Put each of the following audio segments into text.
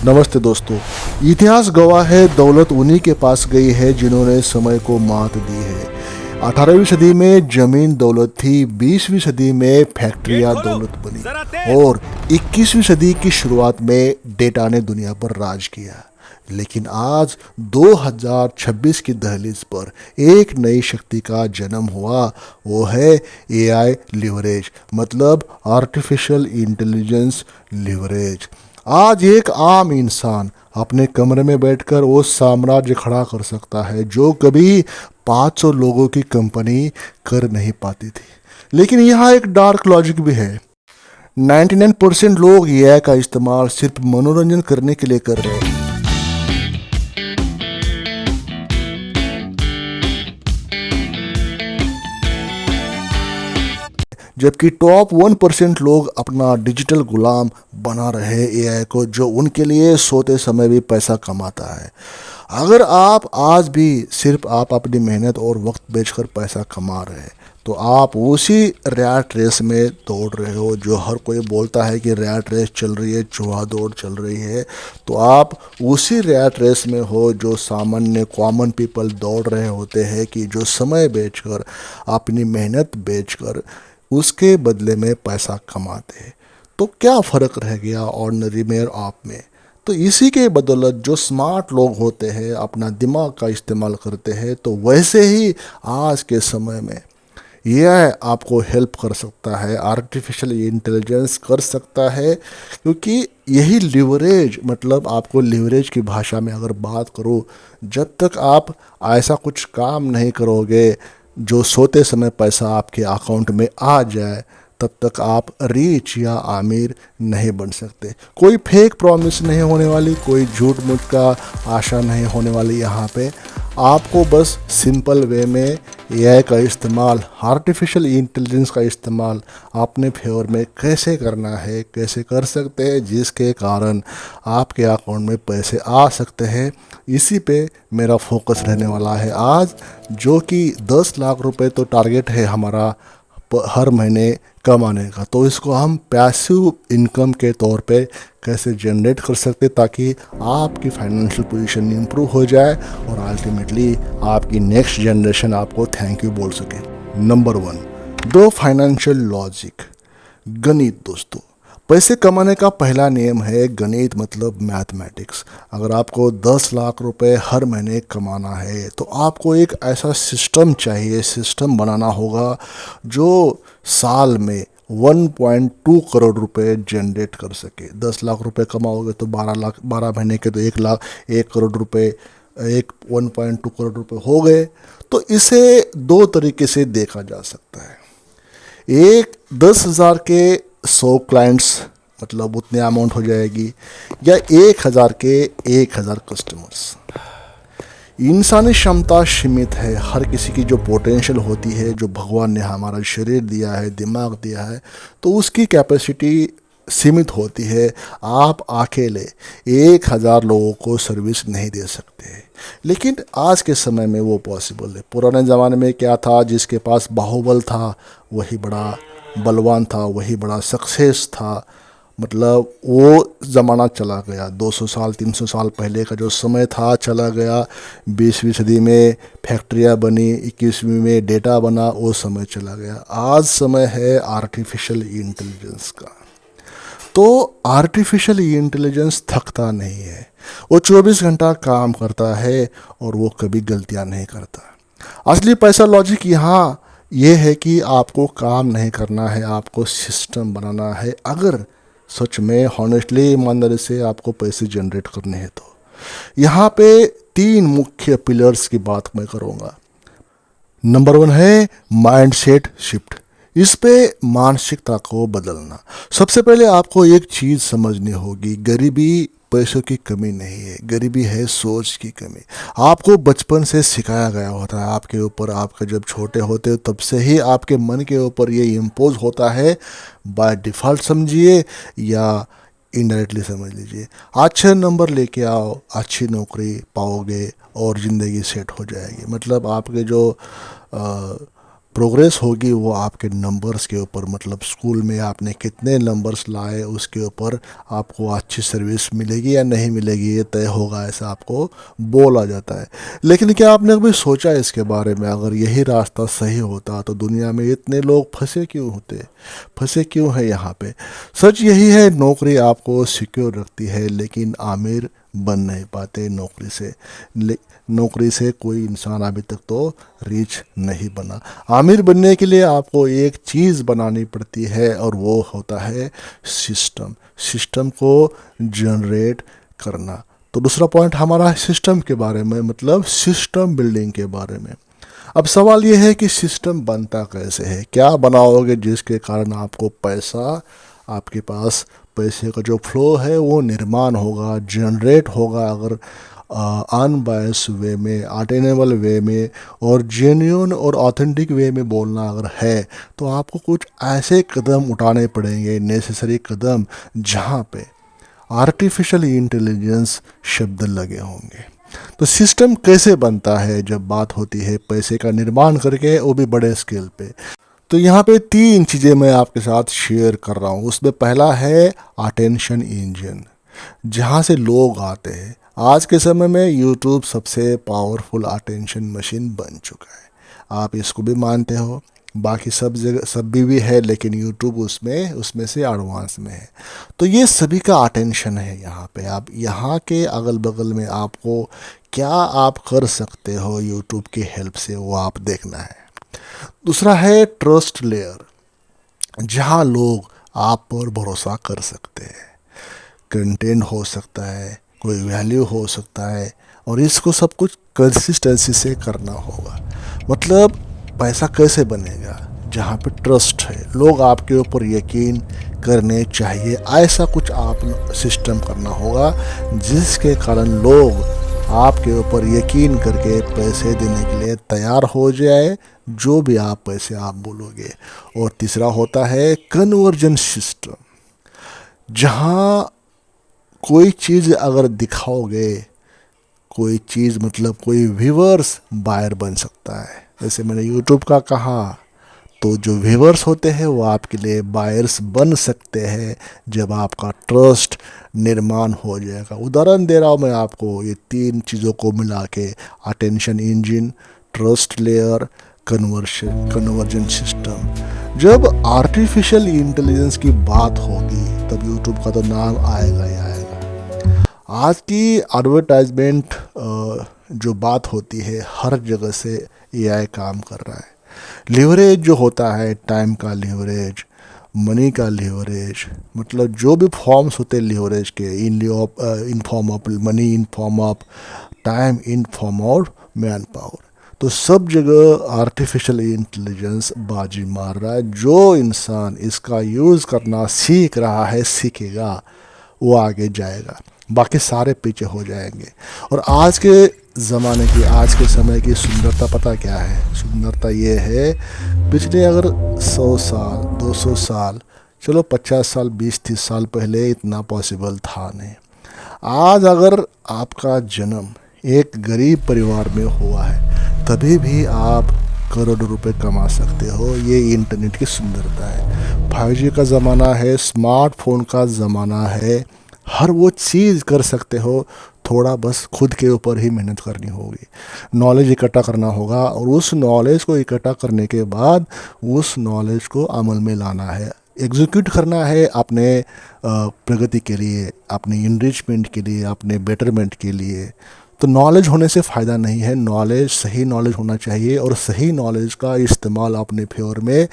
नमस्ते दोस्तों। इतिहास गवाह है, दौलत उन्हीं के पास गई है जिन्होंने समय को मात दी है। 18वीं सदी में जमीन दौलत थी, 20वीं सदी में फैक्ट्रियां दौलत बनी और 21वीं सदी की शुरुआत में डेटा ने दुनिया पर राज किया। लेकिन आज 2026 की दहलीज पर एक नई शक्ति का जन्म हुआ, वो है एआई लिवरेज, मतलब आर्टिफिशियल इंटेलिजेंस लिवरेज। आज एक आम इंसान अपने कमरे में बैठकर वो साम्राज्य खड़ा कर सकता है जो कभी 500 लोगों की कंपनी कर नहीं पाती थी। लेकिन यहाँ एक डार्क लॉजिक भी है। 99% लोग एआई का इस्तेमाल सिर्फ मनोरंजन करने के लिए कर रहे हैं, जबकि टॉप 1% लोग अपना डिजिटल गुलाम बना रहे एआई को, जो उनके लिए सोते समय भी पैसा कमाता है। अगर आप आज भी सिर्फ आप अपनी मेहनत और वक्त बेचकर पैसा कमा रहे हैं, तो आप उसी रैट रेस में दौड़ रहे हो जो हर कोई बोलता है कि रैट रेस चल रही है, चूहा दौड़ चल रही है। तो आप उसी रैट रेस में हो जो सामान्य कॉमन पीपल दौड़ रहे होते हैं, कि जो समय बेचकर, अपनी मेहनत बेचकर उसके बदले में पैसा कमाते हैं। तो क्या फ़र्क रह गया ऑर्डिनरी में और आप में? तो इसी के बदौलत जो स्मार्ट लोग होते हैं, अपना दिमाग का इस्तेमाल करते हैं, तो वैसे ही आज के समय में यह आपको हेल्प कर सकता है, आर्टिफिशियल इंटेलिजेंस कर सकता है। क्योंकि यही लिवरेज, मतलब आपको लिवरेज की भाषा में अगर बात करूँ, जब तक आप ऐसा कुछ काम नहीं करोगे जो सोते समय पैसा आपके अकाउंट में आ जाए, तब तक आप रिच या आमिर नहीं बन सकते। कोई फेक प्रॉमिस नहीं होने वाली, कोई झूठ मूठ का आशा नहीं होने वाली। यहाँ पे आपको बस सिंपल वे में एआई का इस्तेमाल, आर्टिफिशियल इंटेलिजेंस का इस्तेमाल अपने फेवर में कैसे करना है, कैसे कर सकते हैं, जिसके कारण आपके अकाउंट में पैसे आ सकते हैं। इसी पे मेरा फोकस रहने वाला है आज, जो कि 10 लाख रुपए तो टारगेट है हमारा हर महीने कमाने का। तो इसको हम पैसिव इनकम के तौर पे कैसे जनरेट कर सकते, ताकि आपकी फाइनेंशियल पोजीशन इंप्रूव हो जाए और अल्टीमेटली आपकी नेक्स्ट जनरेशन आपको थैंक यू बोल सके। नंबर 1, द फाइनेंशियल लॉजिक, गणित। दोस्तों, पैसे कमाने का पहला नियम है गणित, मतलब मैथमेटिक्स। अगर आपको 10 लाख रुपए हर महीने कमाना है, तो आपको एक ऐसा सिस्टम चाहिए, सिस्टम बनाना होगा जो साल में 1.2 करोड़ रुपए जनरेट कर सके। 10 लाख रुपए कमाओगे तो 12 महीने के तो 1 करोड़ रुपए, 1.2 करोड़ रुपए हो गए। तो इसे दो तरीके से देखा जा सकता है। एक, 10,000 के 100 क्लाइंट्स, मतलब उतने अमाउंट हो जाएगी, या 1,000 के 1,000 कस्टमर्स। इंसानी क्षमता सीमित है। हर किसी की जो पोटेंशियल होती है, जो भगवान ने हमारा शरीर दिया है, दिमाग दिया है, तो उसकी कैपेसिटी सीमित होती है। आप अकेले 1,000 लोगों को सर्विस नहीं दे सकते। लेकिन आज के समय में वो पॉसिबल है। पुराने ज़माने में क्या था, जिसके पास बाहुबल था वही बड़ा बलवान था, वही बड़ा सक्सेस था। मतलब वो ज़माना चला गया। 200 साल 300 साल पहले का जो समय था चला गया। 20वीं सदी में फैक्ट्रियाँ बनी, 21वीं में डेटा बना, वो समय चला गया। आज समय है आर्टिफिशियल इंटेलिजेंस का। तो आर्टिफिशियल इंटेलिजेंस थकता नहीं है, वो 24 घंटा काम करता है और वो कभी गलतियां नहीं करता। असली पैसा लॉजिक यहाँ ये है कि आपको काम नहीं करना है, आपको सिस्टम बनाना है। अगर सच में हॉनेस्टली, ईमानदारी से आपको पैसे जनरेट करने हैं, तो यहाँ पे 3 मुख्य पिलर्स की बात मैं करूँगा। नंबर 1 है माइंडसेट शिफ्ट। इस पे मानसिकता को बदलना। सबसे पहले आपको एक चीज़ समझनी होगी, गरीबी पैसों की कमी नहीं है, गरीबी है सोच की कमी। आपको बचपन से सिखाया गया होता है आपके ऊपर, आपका जब छोटे होते हो तब से ही आपके मन के ऊपर ये इम्पोज होता है, बाय डिफ़ॉल्ट समझिए या इनडायरेक्टली समझ लीजिए। अच्छे नंबर लेके आओ, अच्छी नौकरी पाओगे और ज़िंदगी सेट हो जाएगी। मतलब आपके जो प्रोग्रेस होगी वो आपके नंबर्स के ऊपर, मतलब स्कूल में आपने कितने नंबर्स लाए उसके ऊपर आपको अच्छी सर्विस मिलेगी या नहीं मिलेगी, ये तय होगा, ऐसा आपको बोला जाता है। लेकिन क्या आपने कभी सोचा इसके बारे में, अगर यही रास्ता सही होता तो दुनिया में इतने लोग फंसे क्यों है यहाँ पे? सच यही है, नौकरी आपको सिक्योर रखती है लेकिन आमिर बन नहीं पाते नौकरी से कोई इंसान अभी तक तो रिच नहीं बना। आमिर बनने के लिए आपको एक चीज़ बनानी पड़ती है और वो होता है सिस्टम को जनरेट करना। तो दूसरा पॉइंट हमारा सिस्टम के बारे में, मतलब सिस्टम बिल्डिंग के बारे में। अब सवाल ये है कि सिस्टम बनता कैसे है, क्या बनाओगे जिसके कारण आपको आपके पास पैसे का जो फ्लो है वो निर्माण होगा, जनरेट होगा, अगर अनबायस वे में, अटेनेबल वे में और जेन्यून और ऑथेंटिक वे में बोलना अगर है तो आपको कुछ ऐसे कदम उठाने पड़ेंगे, नेसेसरी कदम, जहाँ पे आर्टिफिशियल इंटेलिजेंस शब्द लगे होंगे। तो सिस्टम कैसे बनता है जब बात होती है पैसे का निर्माण करके, वो भी बड़े स्केल पे। तो यहाँ पे 3 चीज़ें मैं आपके साथ शेयर कर रहा हूँ। उसमें पहला है अटेंशन इंजन, जहाँ से लोग आते हैं। आज के समय में यूट्यूब सबसे पावरफुल अटेंशन मशीन बन चुका है, आप इसको भी मानते हो। बाकी सब जगह सब भी है, लेकिन यूट्यूब उसमें से एडवांस में है। तो ये सभी का अटेंशन है यहाँ पे। आप यहाँ के अगल बगल में आपको क्या आप कर सकते हो यूट्यूब की हेल्प से, वो आप देखना है। दूसरा है ट्रस्ट लेयर, जहाँ लोग आप पर भरोसा कर सकते हैं। कंटेंट हो सकता है, कोई वैल्यू हो सकता है, और इसको सब कुछ कंसिस्टेंसी से करना होगा। मतलब पैसा कैसे बनेगा? जहाँ पे ट्रस्ट है, लोग आपके ऊपर यकीन करने चाहिए, ऐसा कुछ आप सिस्टम करना होगा जिसके कारण लोग आपके ऊपर यकीन करके पैसे देने के लिए तैयार हो जाए, जो भी आप पैसे आप बोलोगे। और तीसरा होता है कन्वर्जन सिस्टम, जहाँ कोई चीज़ अगर दिखाओगे, कोई चीज़ मतलब कोई व्यूअर्स बायर बन सकता है। जैसे मैंने यूट्यूब का कहा, तो जो व्यूअर्स होते हैं वो आपके लिए बायर्स बन सकते हैं जब आपका ट्रस्ट निर्माण हो जाएगा। उदाहरण दे रहा हूँ मैं आपको, ये 3 चीज़ों को मिला के, attention engine, trust layer, conversion system. जब आर्टिफिशियल इंटेलिजेंस की बात होगी तब यूट्यूब का तो नाम आएगा ही आएगा। आज की एडवर्टाइजमेंट जो बात होती है, हर जगह से एआई काम कर रहा है। लिवरेज जो होता है, टाइम का लिवरेज, मनी का लिवरेज, मतलब जो भी फॉर्म्स होते हैं लिवरेज के, in form of money, in form of time, in form of man power, तो सब जगह आर्टिफिशियल इंटेलिजेंस बाजी मार रहा है। जो इंसान इसका यूज़ करना सीख रहा है, सीखेगा, वो आगे जाएगा, बाकी सारे पीछे हो जाएंगे। और आज के ज़माने की, आज के समय की सुंदरता पता क्या है? सुंदरता ये है, पिछले अगर 100 साल, 200 साल, चलो 50 साल, 20-30 साल पहले इतना पॉसिबल था नहीं। आज अगर आपका जन्म एक गरीब परिवार में हुआ है, तभी भी आप करोड़ों रुपए कमा सकते हो। ये इंटरनेट की सुंदरता है। 5G का ज़माना है, स्मार्टफोन का ज़माना है, हर वो चीज़ कर सकते हो, थोड़ा बस खुद के ऊपर ही मेहनत करनी होगी, नॉलेज इकट्ठा करना होगा, और उस नॉलेज को इकट्ठा करने के बाद उस नॉलेज को अमल में लाना है, एग्जीक्यूट करना है अपने प्रगति के लिए, अपनी इनरिचमेंट के लिए, अपने बेटरमेंट के लिए। तो नॉलेज होने से फ़ायदा नहीं है, नॉलेज, सही नॉलेज होना चाहिए, और सही नॉलेज का इस्तेमाल अपने फेवर में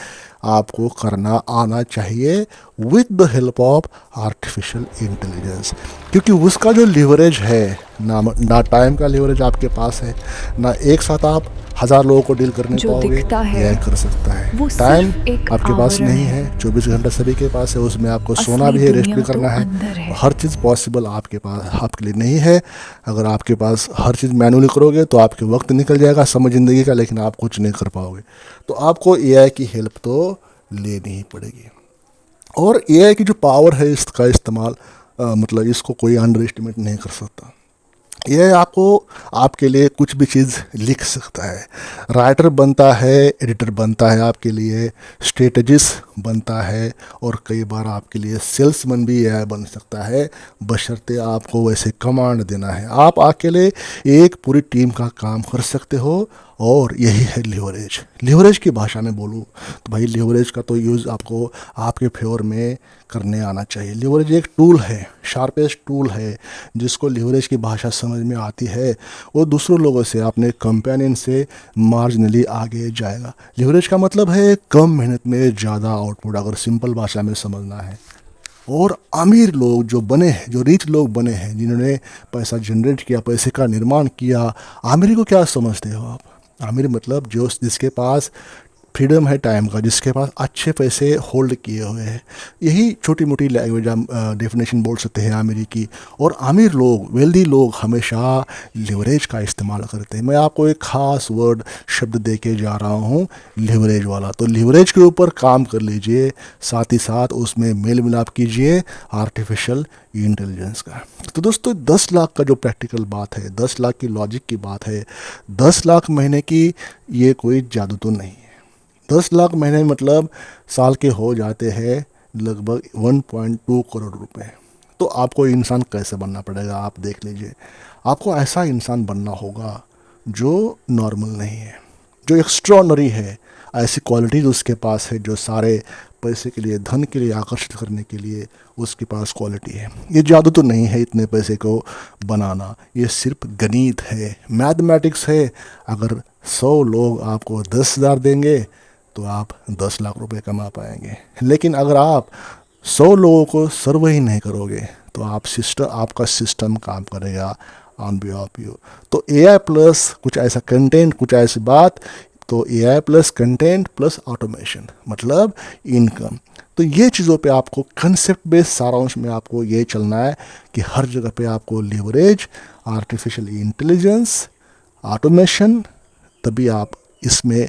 आपको करना आना चाहिए with the help of artificial intelligence. क्योंकि उसका जो लिवरेज है ना टाइम का लिवरेज आपके पास है, ना एक साथ आप 1000 लोगों को डील करने पाओगे, यह कर सकता है। टाइम आपके पास नहीं है, 24 घंटा सभी के पास है, उसमें आपको सोना भी है, रेस्ट भी करना है, हर चीज़ पॉसिबल आपके पास, आपके लिए नहीं है। अगर आपके पास हर चीज़ मैनुअली करोगे तो आपके वक्त निकल जाएगा समय ज़िंदगी का, लेकिन आप कुछ नहीं कर पाओगे। तो आपको एआई की हेल्प तो लेनी ही पड़ेगी। और एआई की जो पावर है, इसका इस्तेमाल मतलब इसको कोई अंडर एस्टिमेट नहीं कर सकता। ये आपको आपके लिए कुछ भी चीज़ लिख सकता है, राइटर बनता है, एडिटर बनता है आपके लिए, स्ट्रेटजिस्ट बनता है, और कई बार आपके लिए सेल्समैन भी एआई बन सकता है, बशर्ते आपको वैसे कमांड देना है। आप अकेले एक पूरी टीम का काम कर सकते हो, और यही है लिवरेज। लिवरेज की भाषा में बोलूँ तो भाई लिवरेज का तो यूज़ आपको आपके फेवर में करने आना चाहिए। लिवरेज एक टूल है, शार्पेस्ट टूल है, जिसको लिवरेज की भाषा समझ में आती है वो दूसरों लोगों से, अपने कंपेनियन से मार्जिनली आगे जाएगा। लिवरेज का मतलब है कम मेहनत में ज़्यादा आउटपुट, अगर सिंपल भाषा में समझना है। और अमीर लोग जो बने हैं, जो रिच लोग बने हैं, जिन्होंने पैसा जनरेट किया, पैसे का निर्माण किया, आमिर को क्या समझते हो आप? आमिर मतलब जो जिसके पास फ्रीडम है टाइम का, जिसके पास अच्छे पैसे होल्ड किए हुए हैं, यही छोटी मोटी लैंग्वेज हम डेफिनेशन बोल सकते हैं आमिरी की। और आमिर लोग, वेल्दी लोग हमेशा लिवरेज का इस्तेमाल करते हैं। मैं आपको एक ख़ास वर्ड शब्द दे के जा रहा हूँ, लिवरेज वाला। तो लिवरेज के ऊपर काम कर लीजिए, साथ ही साथ उसमें मेल मिलाप कीजिए आर्टिफिशियल इंटेलिजेंस का। तो दोस्तों 10 लाख का जो प्रैक्टिकल बात है, 10 लाख की लॉजिक की बात है, 10 लाख महीने की, ये कोई जादू तो नहीं है। 10 लाख महीने मतलब साल के हो जाते हैं लगभग 1.2 करोड़ रुपए। तो आपको इंसान कैसे बनना पड़ेगा आप देख लीजिए। आपको ऐसा इंसान बनना होगा जो नॉर्मल नहीं है, जो एक्स्ट्रॉनरी है, ऐसी क्वालिटीज उसके पास है जो सारे पैसे के लिए, धन के लिए आकर्षित करने के लिए उसके पास क्वालिटी है। ये जादू तो नहीं है इतने पैसे को बनाना, ये सिर्फ गणित है, मैथमेटिक्स है। अगर 100 लोग आपको 10,000 देंगे तो आप 10 लाख रुपए कमा पाएंगे। लेकिन अगर आप 100 लोगों को सर्व ही नहीं करोगे तो आपका सिस्टम काम करेगा ऑन बिहाफ यू। तो एआई प्लस कुछ ऐसा कंटेंट, कुछ ऐसी बात, तो AI plus content plus automation मतलब इनकम। तो ये चीज़ों पे आपको कंसेप्ट बेस्ड सारांश में आपको ये चलना है कि हर जगह पे आपको लिवरेज, आर्टिफिशियल इंटेलिजेंस, ऑटोमेशन, तभी आप इसमें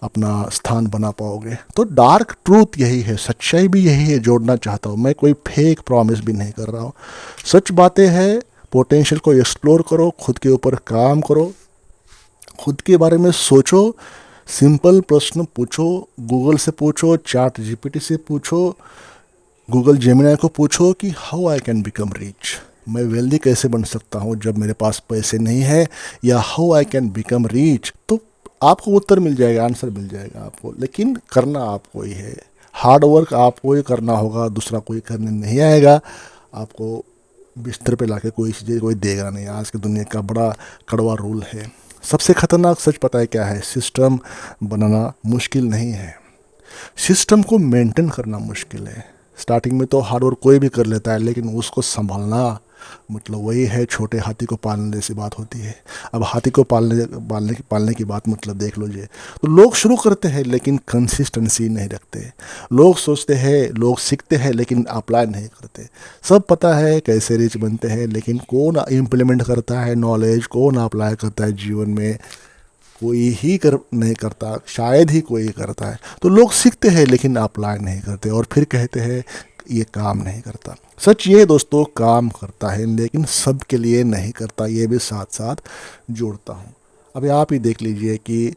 अपना स्थान बना पाओगे। तो डार्क ट्रूथ यही है, सच्चाई भी यही है, जोड़ना चाहता हूँ मैं, कोई फेक प्रॉमिस भी नहीं कर रहा हूँ। सच बातें हैं, पोटेंशियल को एक्सप्लोर करो, खुद के ऊपर काम करो, खुद के बारे में सोचो, सिंपल प्रश्न पूछो, गूगल से पूछो, चैट जीपीटी से पूछो, गूगल जेमिनाई को पूछो कि how I can become rich, मैं वेल्दी कैसे बन सकता हूँ जब मेरे पास पैसे नहीं है, या how I can become rich. तो आपको उत्तर मिल जाएगा, आंसर मिल जाएगा आपको। लेकिन करना आपको ही है, हार्ड वर्क आपको ही करना होगा, दूसरा कोई करने नहीं आएगा। आपको बिस्तर पे लाके कोई चीज़ें कोई देगा नहीं, आज की दुनिया का बड़ा कड़वा रूल है। सबसे खतरनाक सच पता है क्या है? सिस्टम बनाना मुश्किल नहीं है, सिस्टम को मेंटेन करना मुश्किल है। स्टार्टिंग में तो हार्ड वर्क कोई भी कर लेता है, लेकिन उसको संभालना मतलब वही है छोटे हाथी को पालने जैसी बात होती है। अब हाथी को पालने की बात मतलब देख लीजिए। तो लोग शुरू करते हैं लेकिन कंसिस्टेंसी नहीं रखते, लोग सोचते हैं, लोग सीखते हैं लेकिन अप्लाई नहीं करते। सब पता है कैसे रिच बनते हैं, लेकिन कौन इम्प्लीमेंट करता है नॉलेज, कौन अप्लाई करता है जीवन में? कोई ही नहीं करता, शायद ही कोई करता है। तो लोग सीखते हैं लेकिन अप्लाई नहीं करते, और फिर कहते हैं ये काम नहीं करता। सच ये दोस्तों, काम करता है लेकिन सबके लिए नहीं करता, ये भी साथ साथ जोड़ता हूँ। अभी आप ही देख लीजिए कि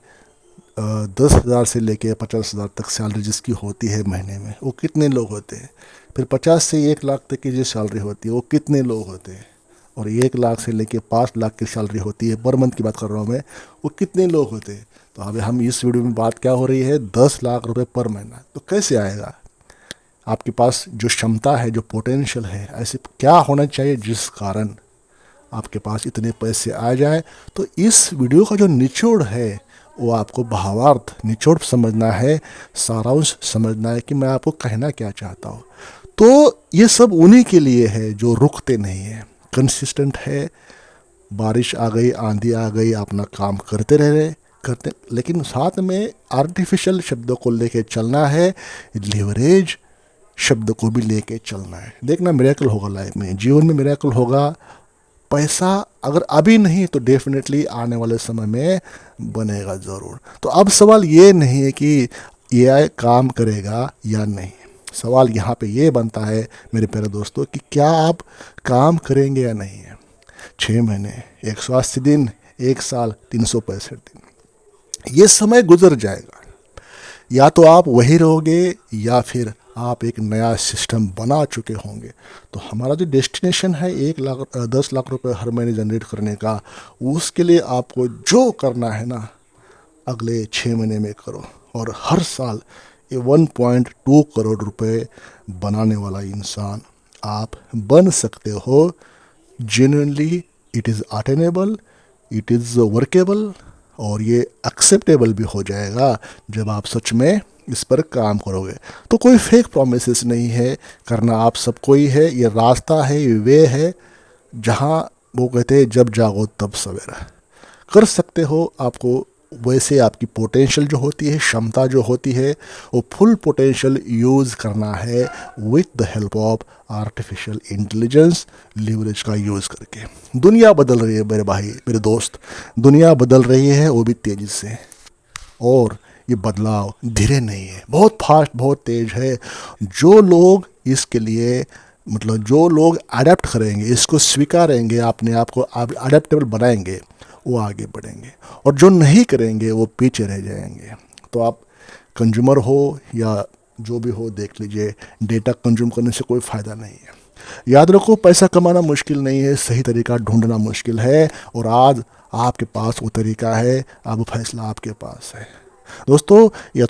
10,000 से लेके 50,000 तक सैलरी जिसकी होती है महीने में, वो कितने लोग होते हैं? फिर 50 से 1 लाख तक की जो सैलरी होती है वो कितने लोग होते हैं? और 1 लाख से लेके 5 लाख की सैलरी होती है, पर मंथ की बात कर रहा हूँ मैं, वो कितने लोग होते हैं? तो अभी हम इस वीडियो में बात क्या हो रही है, 10 लाख रुपए पर महीना। तो कैसे आएगा? आपके पास जो क्षमता है, जो पोटेंशियल है, ऐसे क्या होना चाहिए जिस कारण आपके पास इतने पैसे आ जाए? तो इस वीडियो का जो निचोड़ है वो आपको भावार्थ निचोड़ समझना है, सारांश समझना है कि मैं आपको कहना क्या चाहता हूँ। तो ये सब उन्हीं के लिए है जो रुकते नहीं है, कंसिस्टेंट है। बारिश आ गई, आंधी आ गई, अपना काम करते रहे करते, लेकिन साथ में आर्टिफिशियल शब्दों को लेके चलना है, लिवरेज शब्द को भी लेके चलना है। देखना मिरेकल होगा लाइफ में, जीवन में मिरेकल होगा। पैसा अगर अभी नहीं तो डेफिनेटली आने वाले समय में बनेगा ज़रूर। तो अब सवाल ये नहीं है कि एआई काम करेगा या नहीं, सवाल यहाँ पे ये बनता है मेरे प्यारे दोस्तों कि क्या आप काम करेंगे या नहीं है। 6 महीने, 180 दिन, 1 साल, 365 दिन। ये समय गुजर जाएगा। या तो आप वही रहोगे या फिर आप एक नया सिस्टम बना चुके होंगे। तो हमारा जो डेस्टिनेशन है 10 लाख रुपए हर महीने जनरेट करने का, उसके लिए आपको जो करना है ना, अगले 6 महीने में करो। और हर साल ये 1.2 करोड़ रुपए बनाने वाला इंसान आप बन सकते हो। Genuinely it is attainable, it is workable, और ये एक्सेप्टेबल भी हो जाएगा जब आप सच में इस पर काम करोगे। तो कोई फेक प्रॉमिसेस नहीं है, करना आप सबको ही है। ये रास्ता है, ये वे है जहाँ वो कहते हैं जब जागो तब सवेरा। कर सकते हो। आपको वैसे आपकी पोटेंशियल जो होती है, क्षमता जो होती है, वो फुल पोटेंशियल यूज़ करना है with the help of artificial intelligence, leverage का यूज़ करके। दुनिया बदल रही है मेरे भाई, मेरे दोस्त, दुनिया बदल रही है, वो भी तेज़ी से। और ये बदलाव धीरे नहीं है, बहुत फास्ट, बहुत तेज है। जो लोग इसके लिए मतलब जो लोग अडेप्ट करेंगे, इसको स्वीकारेंगे, अपने आप को अडेप्टेबल बनाएंगे, वो आगे बढ़ेंगे। और जो नहीं करेंगे वो पीछे रह जाएंगे। तो आप कंज्यूमर हो या जो भी हो, देख लीजिए, डेटा कंज्यूम करने से कोई फ़ायदा नहीं है। याद रखो, पैसा कमाना मुश्किल नहीं है, सही तरीका ढूंढना मुश्किल है। और आज आपके पास वो तरीका है, अब फैसला आपके पास है। दोस्तों, या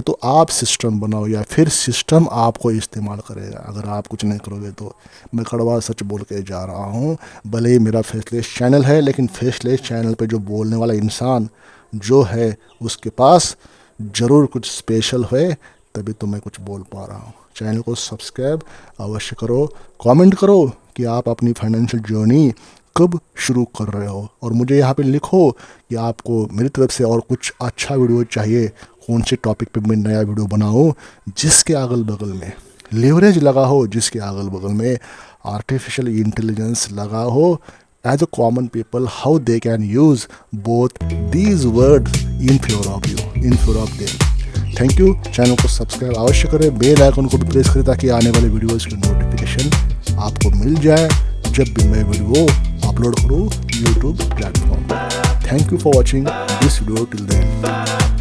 तो आप सिस्टम बनाओ या फिर सिस्टम आपको इस्तेमाल करेगा। अगर आप कुछ नहीं करोगे तो मैं कड़वा सच बोल के जा रहा हूँ। भले ही मेरा फेसलेस चैनल है, लेकिन फेसलेस चैनल पे जो बोलने वाला इंसान जो है, उसके पास ज़रूर कुछ स्पेशल है, तभी तो मैं कुछ बोल पा रहा हूँ। चैनल को सब्सक्राइब अवश्य करो, कमेंट करो कि आप अपनी फाइनेंशियल जर्नी कब शुरू कर रहे हो, और मुझे यहाँ पे लिखो कि आपको मेरी तरफ से और कुछ अच्छा वीडियो चाहिए, कौन से टॉपिक पे मैं नया वीडियो बनाऊँ जिसके अगल बगल में लेवरेज लगा हो, जिसके अगल बगल में आर्टिफिशियल इंटेलिजेंस लगा हो। As a common people, how they can use both these words in favour of you, in favour of them. Thank you. Channel को सब्सक्राइब अवश्य करें, बेल आइकन को भी प्रेस करें ताकि आने वाले वीडियोज़ की नोटिफिकेशन आपको मिल जाए जब भी मैं वीडियो अपलोड करूँ यूट्यूब प्लेटफॉर्म पर। Thank you for watching this video till the end.